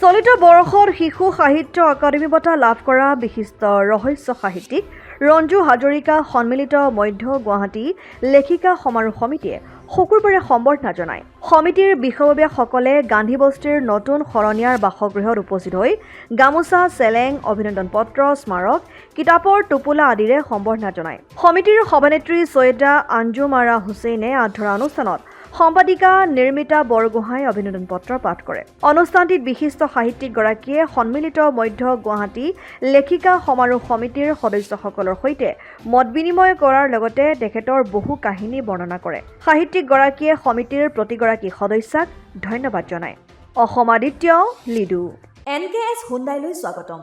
চলিত বৰ্ষত শিশু সাহিত্য একাডেমী বঁটা লাভ কৰা বিশিষ্ট ৰহস্য সাহিত্যিক ৰঞ্জু হাজৰিকা সন্মিলিত মধ্য গুৱাহাটী লেখিকা সমাৰোহ সমিতিয়ে শুকুৰবাৰে সম্বৰ্ধনা জনায়। সমিতিৰ বিষয়ববীয়াসকলে গান্ধী বস্তিৰ নতুন শৰণীয়াৰ বাসগৃহত উপস্থিত হৈ গামোচা, চেলেং, অভিনন্দন পত্ৰ, স্মাৰক, কিতাপৰ টোপোলা আদিৰে সম্বৰ্ধনা জনায়। সমিতিৰ সভানেত্ৰী ছৈয়দা আঞ্জুম আৰা হুছেইনে আধৰা অনুষ্ঠানত সম্পাদিকা নিৰ্মিতা বৰগোহাঁই অভিনন্দন পত্ৰ পাঠ কৰে। অনুষ্ঠানটিত বিশিষ্ট সাহিত্যিকগৰাকীয়ে সন্মিলিত মধ্য গুৱাহাটী লেখিকা সমাৰোহ সমিতিৰ সদস্যসকলৰ সৈতে মত বিনিময় কৰাৰ লগতে তেখেতৰ বহু কাহিনী বৰ্ণনা কৰে। সাহিত্যিকগৰাকীয়ে সমিতিৰ প্ৰতিগৰাকী সদস্যাক ধন্যবাদ জনায়। অসম আদিত্য, লিডু। NKS হুণ্ডাইলৈ স্বাগতম।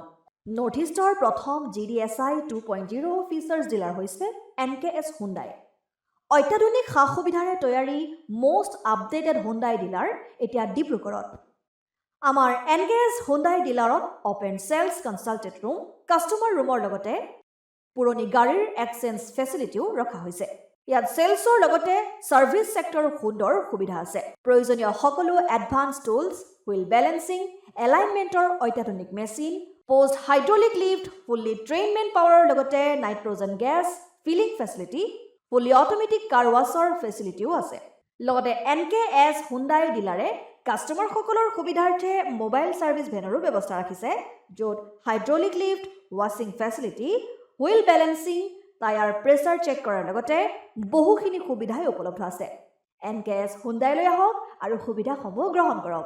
নৰ্থ ইষ্টৰ প্ৰথম GDSI 2.0 ফিচাৰ্ছ ডিলাৰ হৈছে NKS হুণ্ডাই। অত্যাধুনিক সা সুবিধাৰে তৈয়াৰী মষ্ট আপডেটেড হুণ্ডাই ডিলাৰ এতিয়া ডিব্ৰুগড়ত। আমাৰ NKS হুণ্ডাই ডিলাৰত open sales consulted room, customer ৰুমৰ লগতে পুৰণি গাড়ীৰ এক্সচেঞ্জ ফেচিলিটিও ৰখা হৈছে। ইয়াত চেলছৰ লগতে ছাৰ্ভিচ ছেক্টৰৰ সুন্দৰ সুবিধা আছে। প্ৰয়োজনীয় সকলো এডভান্স টুলছ, হুইল বেলেন্সিং, এলাইনমেণ্টৰ অত্যাধুনিক machine, post hydraulic lift, fully trained man পাৱাৰৰ লগতে nitrogen gas filling facility, fully automatic car washer ফেচিলিটিও আছে। লগতে NKS হুণ্ডাই ডিলাৰে কাষ্টমাৰসকলৰ সুবিধাৰ্থে মোবাইল ছাৰ্ভিচ ভেনৰো ব্যৱস্থা ৰাখিছে, য'ত হাইড্ৰলিক লিফ্ট, ৱাছিং facility, wheel balancing, tyre pressure check কৰাৰ লগতে বহুখিনি সুবিধাই উপলব্ধ আছে। NKS হুণ্ডাইলৈ আহক আৰু সুবিধাসমূহ গ্ৰহণ কৰক।